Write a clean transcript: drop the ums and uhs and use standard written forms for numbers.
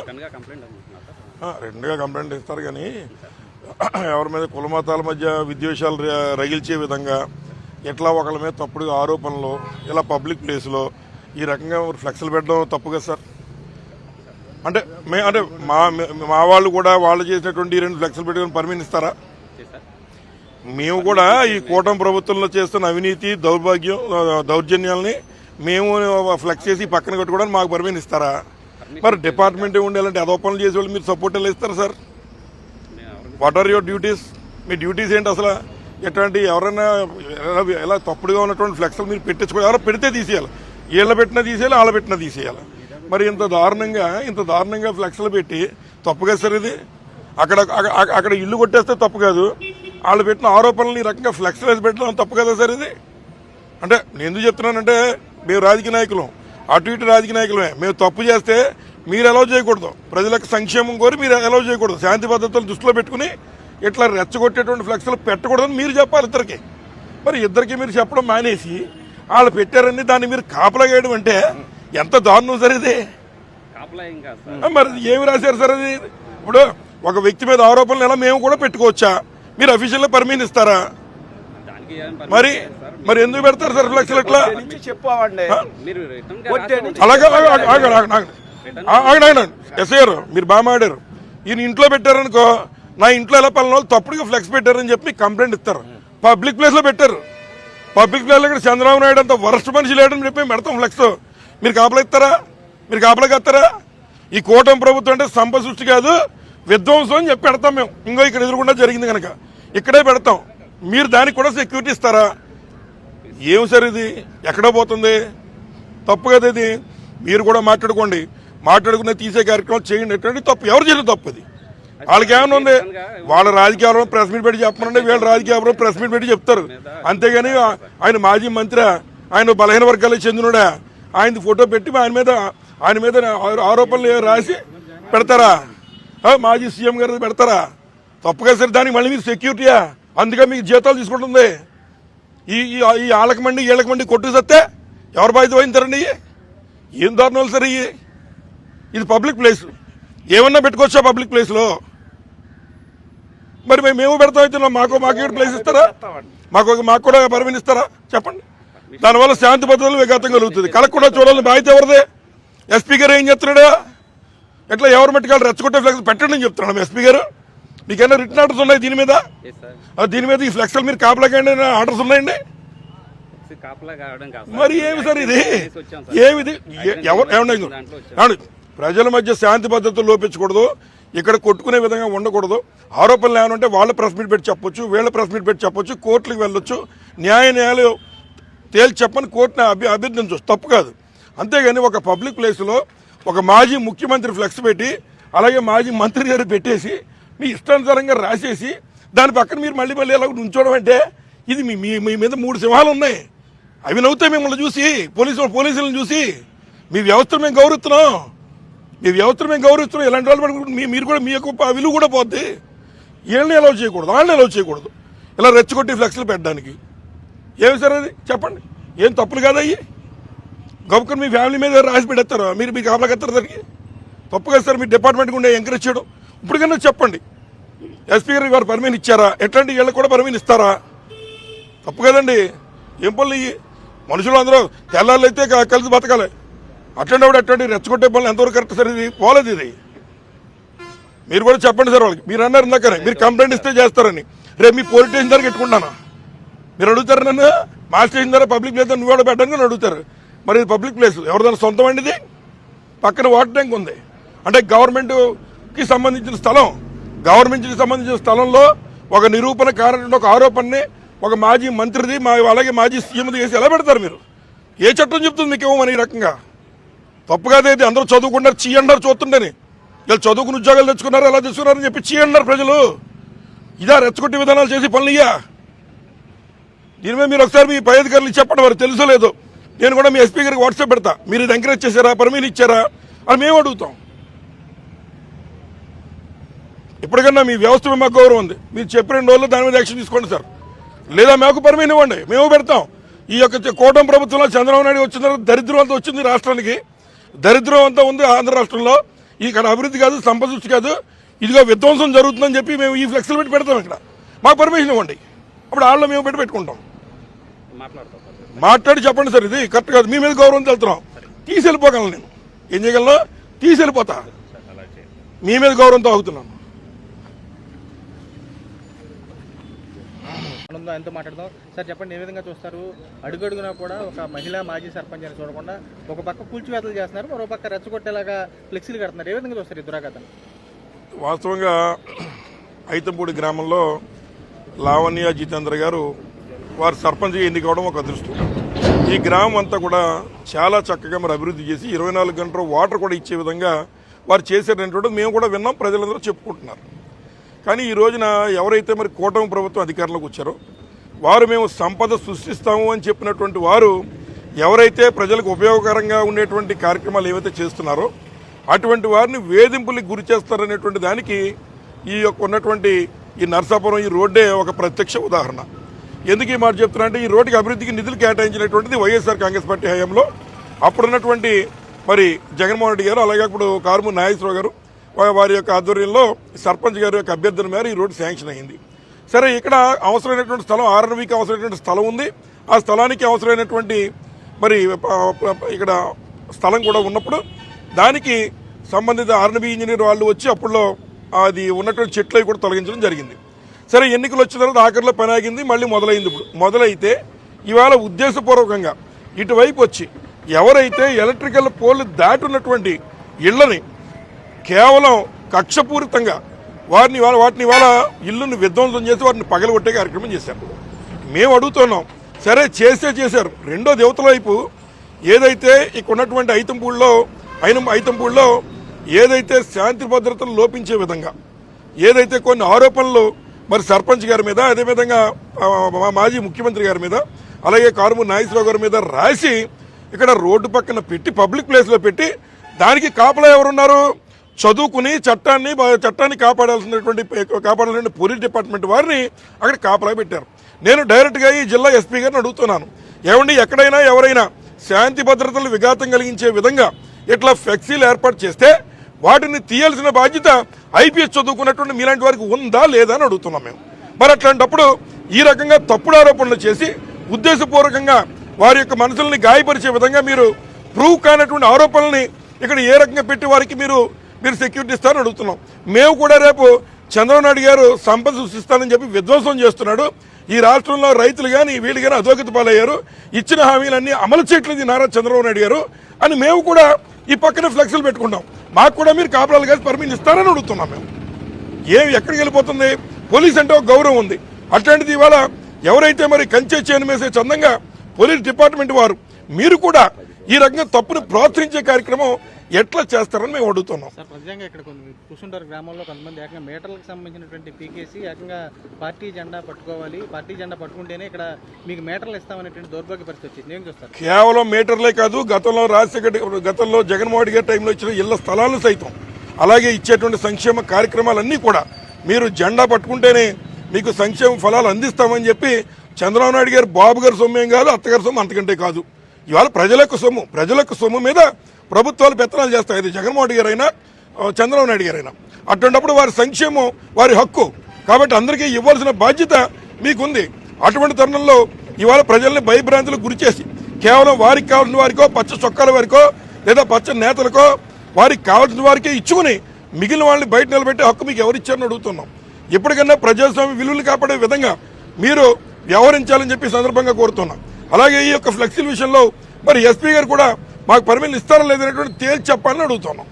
రెండుగా కంప్లైంట్ ఇస్తారు కానీ ఎవరి మీద కుల మతాల మధ్య విద్వేషాలు రగిల్చే విధంగా ఎట్లా ఒకళ్ళ మీద తప్పుడు ఆరోపణలు ఇలా పబ్లిక్ ప్లేస్లో ఈ రకంగా ఫ్లెక్స్లు పెట్టడం తప్పు కదా సార్. అంటే మా వాళ్ళు కూడా వాళ్ళు చేసినటువంటి 2 ఫ్లెక్స్లు పెట్టుకుని పర్మిషన్ ఇస్తారా? మేము కూడా ఈ కూటమి ప్రభుత్వంలో చేస్తున్న అవినీతి దౌర్జన్యాలని మేము ఫ్లెక్స్ చేసి పక్కన కట్టుకోవడానికి మాకు పర్మిషన్ ఇస్తారా? మరి డిపార్ట్మెంట్ ఉండి అలాంటి అదోపనలు చేసే వాళ్ళు మీరు సపోర్ట్ ఎలా ఇస్తారు sir? What are your duties? మీ డ్యూటీస్ ఏంటి అసలు? ఎట్లాంటి ఎవరైనా ఎలా తప్పుడుగా ఉన్నటువంటి ఫ్లెక్స్లు మీరు పెట్టించుకో, ఎవరో పెడితే తీసేయాలి, వీళ్ళ పెట్టినా తీసేయాలి, వాళ్ళ పెట్టినా తీసేయాలి. మరి ఇంత దారుణంగా ఫ్లెక్స్లు పెట్టి తప్పు కదా సార్ ఇది? అక్కడ ఇల్లు కొట్టేస్తే తప్పు కాదు, వాళ్ళు పెట్టిన ఆరోపణలు ఈ రకంగా ఫ్లెక్స్లు వేసి పెట్టడం తప్పు కదా సార్ ఇది? అంటే నేను ఎందుకు చెప్తున్నానంటే మేము రాజకీయ నాయకులం, అటు ఇటు రాజకీయ నాయకులమే. మేము తప్పు చేస్తే మీరు అలౌ చేయకూడదు, ప్రజలకు సంక్షేమం కోరి మీరు అలౌ చేయకూడదు, శాంతి భద్రతలు దృష్టిలో పెట్టుకుని ఇట్లా రెచ్చగొట్టేటువంటి ఫ్లెక్స్లు పెట్టకూడదని మీరు చెప్పాలి ఇద్దరికి. మరి ఇద్దరికి మీరు చెప్పడం మానేసి వాళ్ళు పెట్టారని దాన్ని మీరు కాపలా వేయడం అంటే ఎంత దారుణం సార్ ఇది? మరి ఏమి రాశారు సార్ అది? ఇప్పుడు ఒక వ్యక్తి మీద ఆరోపణలు ఎలా మేము కూడా పెట్టుకోవచ్చా? మీరు అఫీషియల్ గా పర్మిషన్ ఇస్తారా? మరి ఎందుకు పెడతారు సార్ ఫ్లెక్స్లు ఇట్లా? అలాగే ఎస్ఐ గారు మీరు బాగా మాడారు. ఈయన ఇంట్లో పెట్టారనుకో, నా ఇంట్లో ఎలా పలానా వాళ్ళు తప్పుడుగా ఫ్లెక్స్ పెట్టారని చెప్పి కంప్లైంట్ ఇస్తారు. పబ్లిక్ ప్లేస్ లో పెట్టారు, పబ్లిక్ ప్లేస్ లో ఇక్కడ చంద్రబాబు నాయుడు అంత వరస్ట్ మనిషి లేడని చెప్పి పెడతాం ఫ్లెక్స్. మీరు కాపలా ఇస్తారా? మీరు కాపలాకి వస్తారా? ఈ కూటమి ప్రభుత్వం అంటే సంపద సృష్టి కాదు, విధ్వంసం అని చెప్పి పెడతాం మేము. ఇంకో ఇక్కడ ఎదురుకుండా జరిగింది కనుక ఇక్కడే పెడతాం. మీరు దానికి కూడా సెక్యూరిటీ ఇస్తారా? ఏం సార్ ఇది? ఎక్కడో పోతుంది, తప్పు కదా ఇది. మీరు కూడా మాట్లాడుకునే తీసే కార్యక్రమాలు చేయండి. ఎటువంటి తప్పు ఎవరు చేసిన తప్పు అది? వాళ్ళకి ఏమైనా ఉంది, వాళ్ళ రాజకీయాలు ప్రెస్ మీట్ పెట్టి చెప్పమంటే వీళ్ళ రాజకీయాలు ప్రెస్ మీట్ పెట్టి చెప్తారు. అంతేగాని ఆయన మాజీ మంత్రి, ఆయన బలహీన వర్గాలకు చెందినోడా, ఆయన ఫోటో పెట్టి ఆయన మీద ఆరోపణలు రాసి పెడతారా? మాజీ సీఎం గారు పెడతారా? తప్పుగా సరే దానికి మళ్ళీ మీరు సెక్యూరిటీయా? అందుకే మీకు జీతాలు తీసుకుంటుంది. ఈ ఆళ్ళకి మండి వీళ్ళకి మండి కొట్టుకు సత్తే ఎవరు బాధ్యత వహించారండి? ఏం దారుణాలు సరే ఇది పబ్లిక్ ప్లేస్. ఏమన్నా పెట్టుకోవచ్చా పబ్లిక్ ప్లేస్లో? మరి మేము పెడతాం అయితే మాకు ప్లేస్ ఇస్తారా? మాకు కూడా పర్మిషన్ ఇస్తారా? చెప్పండి. దానివల్ల శాంతి భద్రతలు విఘాతం కలుగుతుంది. కలెక్టర్ కూడా చూడాలని బాధ్యత ఎవరిదే? ఎస్పీ గారు ఏం చెప్తున్నాడా? ఎట్లా ఎవరు మెట్టుకాలు రెచ్చగొట్టే ఫ్లెక్స్ పెట్టండి అని చెప్తున్నాడు ఎస్పీ గారు. మీకైనా రిటర్న్ ఆర్డర్స్ ఉన్నాయి దీని మీద? ఈ ఫ్లెక్స్లు మీరు కాపలాగా ఆర్డర్స్ ఉన్నాయండి? మరి ఏమి సార్ ఇది? ఏమిది? ఏమన్నా ప్రజల మధ్య శాంతి భద్రతలు లోపించకూడదు, ఇక్కడ కొట్టుకునే విధంగా ఉండకూడదు. ఆరోపణలు ఏమైనా ఉంటే వాళ్ళ ప్రెస్ మీట్ పెట్టి చెప్పొచ్చు, వీళ్ళ ప్రెస్ మీట్ పెట్టి చెప్పొచ్చు, కోర్టులకు వెళ్ళొచ్చు, న్యాయాలు తేల్చి చెప్పని కోర్టుని అభ్యర్థించవచ్చు, తప్పు కాదు. అంతేగాని ఒక పబ్లిక్ ప్లేస్లో ఒక మాజీ ముఖ్యమంత్రి ఫ్లెక్స్ పెట్టి అలాగే మాజీ మంత్రి గారు పెట్టేసి మీ ఇష్టానుసారంగా రాసేసి దాని పక్కన మీరు మళ్ళీ ఎలా ఉంచడం అంటే ఇది మీ మీద 3 సింహాలు ఉన్నాయి. అవి నవ్వుతాయి మిమ్మల్ని చూసి, పోలీసులను చూసి. మీ వ్యవస్థను మేము గౌరవిస్తున్నాం, ఇలాంటి వాళ్ళు మీరు కూడా మీ యొక్క విలువ కూడా పోద్ది. వీళ్ళని అలౌ చేయకూడదు, వాళ్ళని అలౌ చేయకూడదు ఇలా రెచ్చగొట్టి ఫ్లెక్స్లు పెట్టడానికి. ఏమి సార్ అది? చెప్పండి. ఏం తప్పులు కాదయ్యి? గొప్పకొని మీ ఫ్యామిలీ మీద రాసి పెడతారు, మీకు కాపలాకెత్తారు. దానికి తప్పు కదా సార్? మీ డిపార్ట్మెంట్కి ఉండే ఎంకరేజ్ చేయడం. ఇప్పటికన్నా చెప్పండి, ఎస్పీ గారికి వారు పర్మిషన్ ఇచ్చారా? ఎట్లాంటి వీళ్ళకి కూడా పర్మిషన్ ఇస్తారా? తప్పు కదండి. ఏం పనులు ఇవి? మనుషులు అందరూ తెల్లాళ్ళు అయితే కలిసి బతకాలి. అట్లాంటి రెచ్చగొట్టే పనులు ఎంతవరకు కరెక్ట్ సార్? ఇది పోలేదు. ఇది మీరు కూడా చెప్పండి సార్ వాళ్ళకి. మీరు అన్నారు ఇందాకనే మీరు కంప్లైంట్ ఇస్తే చేస్తారని. రేపు మీ పోలీస్ స్టేషన్ దగ్గర పెట్టుకుంటాను మీరు అడుగుతారు నన్ను. మా స్టేషన్ దగ్గర పబ్లిక్ ప్లేస్ నువ్వు కూడా పెట్టడానికి అడుగుతారు. మరి ఇది పబ్లిక్ ప్లేస్ ఎవరిదైనా సొంతం అండి? ఇది పక్కన వాటర్ ట్యాంక్ ఉంది అంటే గవర్నమెంట్కి సంబంధించిన స్థలంలో ఒక నిరూపణ కారణం ఒక ఆరోపణని ఒక మాజీ మంత్రిది అలాగే మాజీ సీఎంది చేసి ఎలా పెడతారు మీరు? ఏ చట్టం చెప్తుంది మీకు ఇవ్వమని? ఈ రకంగా తప్పు కాదేది. అందరూ చదువుకున్నారు, చీయండారు చూస్తుండని. వీళ్ళు చదువుకుని ఉద్యోగాలు తెచ్చుకున్నారు, ఎలా తెచ్చుకున్నారని చెప్పి చీయండారు ప్రజలు. ఇదా రెచ్చగొట్టి విధానాలు చేసి పనులు ఇయ్యా? దీని మీద మీరు ఒకసారి మీ పై అధికారులు చెప్పండి, వారు తెలుసో లేదో. నేను కూడా మీ ఎస్పీ గారికి వాట్సాప్ పెడతా. మీరు ఇది ఎంకరేజ్ చేశారా, పర్మిషన్ ఇచ్చారా అని మేము అడుగుతాం. ఇప్పటికన్నా మీ వ్యవస్థ మీద మాకు గౌరవం ఉంది. మీరు చెప్పిన 2 రోజుల్లో దాని మీద యాక్షన్ తీసుకోండి సార్. లేదా మాకు పర్మిషన్ ఇవ్వండి, మేము పెడతాం. ఈ యొక్క కూటమి ప్రభుత్వంలో చంద్రబాబు నాయుడు వచ్చిన తర్వాత దరిద్రం అంతా వచ్చింది రాష్ట్రానికి. దరిద్రం అంతా ఉంది ఆంధ్ర రాష్ట్రంలో. ఇక్కడ అభివృద్ధి కాదు, సంపద సృష్టి కాదు, ఇదిగో విధ్వంసం జరుగుతుందని చెప్పి మేము ఈ ఫ్లెక్స్లు పెడతాం ఇక్కడ. మాకు పర్మిషన్ ఇవ్వండి, అప్పుడు వాళ్ళు మేము పెట్టుకుంటాం. మాట్లాడి చెప్పండి సార్, ఇది కరెక్ట్ కాదు, మీ మీద గౌరవం తెలుతున్నాం, తీసి వెళ్ళిపోగలను. నేను ఏం చేయగలను? తీసి వెళ్ళిపోతా. మీ మీద గౌరవంతో ఆగుతున్నాను. ఎంతో మాట్లాడదాం సార్. చెప్పండి, ఏ విధంగా చూస్తారు? అడుగడుగునా కూడా ఒక మహిళా మాజీ సర్పంచ్ అని చూడకుండా ఒక పక్క కూల్చివేతలు చేస్తున్నారు, మరో పక్క రెచ్చగొట్టేలాగా ఫ్లెక్సీలు కడుతున్నారు. ఏ విధంగా చూస్తారు ఈ దురాఘాతం? వాస్తవంగా ఐతంపూడి గ్రామంలో లావణ్య జితేంద్ర గారు వారు సర్పంచ్గా ఎన్నికవడం ఒక అదృష్టం. ఈ గ్రామం అంతా కూడా చాలా చక్కగా మరి అభివృద్ధి చేసి 24 గంటలు వాటర్ కూడా ఇచ్చే విధంగా వారు చేశారనేటువంటి మేము కూడా విన్నాం, ప్రజలందరూ చెప్పుకుంటున్నారు. కానీ ఈ రోజున ఎవరైతే మరి కూటమి ప్రభుత్వం అధికారంలోకి వచ్చారో వారు మేము సంపద సృష్టిస్తాము అని చెప్పినటువంటి వారు ఎవరైతే ప్రజలకు ఉపయోగకరంగా ఉండేటువంటి కార్యక్రమాలు ఏవైతే చేస్తున్నారో అటువంటి వారిని వేధింపులకు గురి చేస్తారనేటువంటి దానికి ఈ యొక్క ఉన్నటువంటి ఈ నర్సాపురం ఈ రోడ్డే ఒక ప్రత్యక్ష ఉదాహరణ. ఎందుకు ఈ మాట చెప్తున్నా అంటే, ఈ రోడ్డుకి అభివృద్ధికి నిధులు కేటాయించినటువంటిది వైఎస్ఆర్ కాంగ్రెస్ పార్టీ హయాంలో అప్పుడున్నటువంటి మరి జగన్మోహన్ రెడ్డి గారు, అలాగే అప్పుడు కారుమూరి నాగేశ్వరరావు గారు వారి యొక్క ఆధ్వర్యంలో సర్పంచ్ గారి యొక్క అభ్యర్థన మేర ఈ రోడ్డు శాంక్షన్ అయింది. సరే, ఇక్కడ అవసరమైనటువంటి స్థలం ఆర్ఎన్బికి అవసరమైనటువంటి స్థలం ఉంది. ఆ స్థలానికి అవసరమైనటువంటి మరి ఇక్కడ స్థలం కూడా ఉన్నప్పుడు దానికి సంబంధిత ఆర్ఎన్బి ఇంజనీర్ వాళ్ళు వచ్చి అప్పుడులో అది ఉన్నటువంటి చెట్లు అవి కూడా తొలగించడం జరిగింది. సరే, ఎన్నికలు వచ్చిన తర్వాత ఆఖరిలో పని ఆగింది, మళ్ళీ మొదలైంది. ఇప్పుడు మొదలైతే ఇవాళ ఉద్దేశపూర్వకంగా ఇటువైపు వచ్చి ఎవరైతే ఎలక్ట్రికల్ పోల్ దాటున్నటువంటి ఇళ్లని కేవలం కక్షపూరితంగా వాటిని ఇవాళ ఇల్లుని విధ్వంసం చేసి వాటిని పగలగొట్టే కార్యక్రమం చేశారు. మేము అడుగుతున్నాం, సరే చేశారు. రెండో దేవతల వైపు ఏదైతే ఇక్కడ ఉన్నటువంటి ఐతంపూడిలో ఏదైతే శాంతి భద్రతలు లోపించే విధంగా ఏదైతే కొన్ని ఆరోపణలు మరి సర్పంచ్ గారి మీద, అదేవిధంగా మాజీ ముఖ్యమంత్రి గారి మీద, అలాగే కారుమూరి నాగేశ్వరరావు గారి మీద రాసి ఇక్కడ రోడ్డు పక్కన పెట్టి పబ్లిక్ ప్లేస్లో పెట్టి దానికి కాపలా ఎవరున్నారు? చదువుకుని చట్టాన్ని కాపాడాల్సినటువంటి పోలీస్ డిపార్ట్మెంట్ వారిని అక్కడ కాపలా పెట్టారు. నేను డైరెక్ట్గా ఈ జిల్లా ఎస్పీ గారిని అడుగుతున్నాను, ఏమండి ఎక్కడైనా ఎవరైనా శాంతి భద్రతలు విఘాతం కలిగించే విధంగా ఇట్లా ఫ్లెక్సీలు ఏర్పాటు చేస్తే వాటిని తీయాల్సిన బాధ్యత ఐపీఎస్ చదువుకున్నటువంటి మీలాంటి వారికి ఉందా లేదా అని అడుగుతున్నాం మేము. మరి అట్లాంటప్పుడు ఈ రకంగా తప్పుడు ఆరోపణలు చేసి ఉద్దేశపూర్వకంగా వారి యొక్క మనసుల్ని గాయపరిచే విధంగా మీరు ప్రూవ్ కానటువంటి ఆరోపణల్ని ఇక్కడ ఏ రకంగా పెట్టి వారికి మీరు సెక్యూరిటీ ఇస్తారని అడుగుతున్నాం. మేము కూడా రేపు చంద్రబాబు నాయుడు గారు సంపద సృష్టిస్తానని చెప్పి విధ్వంసం చేస్తున్నాడు, ఈ రాష్ట్రంలో రైతులు కానీ వీళ్ళు కానీ అధోగతి పాలయ్యారు, ఇచ్చిన హామీలన్నీ అమలు చేయట్లేదు నారా చంద్రబాబు నాయుడు గారు అని మేము కూడా ఈ పక్కన ఫ్లెక్స్లు పెట్టుకుంటాం. మాకు కూడా మీరు కాపలాలు కాసి పర్మిషన్ ఇస్తారని అడుగుతున్నాం. మేము ఎక్కడికి వెళ్ళిపోతుంది? పోలీస్ అంటే ఒక గౌరవం ఉంది. అట్లాంటిది ఇవాళ ఎవరైతే మరి కంచె చేను మేసే చందంగా పోలీస్ డిపార్ట్మెంట్ వారు మీరు కూడా ఈ రకంగా తప్పును ప్రోత్సహించే కార్యక్రమం ఎట్లా చేస్తారని మేము అడుగుతున్నాం. సార్, ప్రజెంట్గా ఇక్కడ కూర్చుంటారు గ్రామంలో కొంతమంది ఏకంగా మీటర్లకు సంబంధించినటువంటి పీకేసి ఏకంగా పార్టీ జెండా పట్టుకోవాలి, పార్టీ జెండా పట్టుకుంటేనే ఇక్కడ మీకు మీటర్లు ఇస్తామనేటువంటి దౌర్భాగ్య పరిస్థితి వచ్చింది. ఏం చూస్తారు? కేవలం మీటర్లే కాదు, గతంలో జగన్మోహన్ రెడ్డి గారి టైంలో ఇచ్చిన ఇళ్ల స్థలాలు సైతం, అలాగే ఇచ్చేటువంటి సంక్షేమ కార్యక్రమాలన్నీ కూడా మీరు జెండా పట్టుకుంటేనే మీకు సంక్షేమ ఫలాలు అందిస్తామని చెప్పి చంద్రబాబు నాయుడు గారు బాబు గారి సొమ్ము ఏం కాదు, అత్తగారి సొమ్ము అంతకంటే కాదు. ఇవాళ ప్రజలకు సొమ్ము మీద ప్రభుత్వాలు పెత్తనాలు చేస్తాయి. ఇది జగన్మోహన్ రెడ్డి గారైనా చంద్రబాబు నాయుడు గారైనా. అటువంటిప్పుడు వారి సంక్షేమం వారి హక్కు కాబట్టి అందరికీ ఇవ్వాల్సిన బాధ్యత మీకుంది. అటువంటి తరుణంలో ఇవాళ ప్రజల్ని భయభ్రాంతులకు గురి చేసి కేవలం వారికి కావాల్సిన వారికో, పచ్చ చొక్కాల వారికో, లేదా పచ్చ నేతలకో వారికి కావాల్సిన వారికే ఇచ్చుకుని మిగిలిన వాళ్ళని బయట నిలబెట్టే హక్కు మీకు ఎవరిచ్చారని అడుగుతున్నాం. ఇప్పటికన్నా ప్రజాస్వామ్య విలువలు కాపాడే విధంగా మీరు వ్యవహరించాలని చెప్పి సందర్భంగా కోరుతున్నాం. అలాగే ఈ యొక్క ఫ్లెక్సీల విషయంలో మరి ఎస్పీ గారు కూడా మాకు పర్మిషన్ ఇస్తారా లేదనేటువంటి తేల్చి చెప్పాలని అడుగుతున్నాం.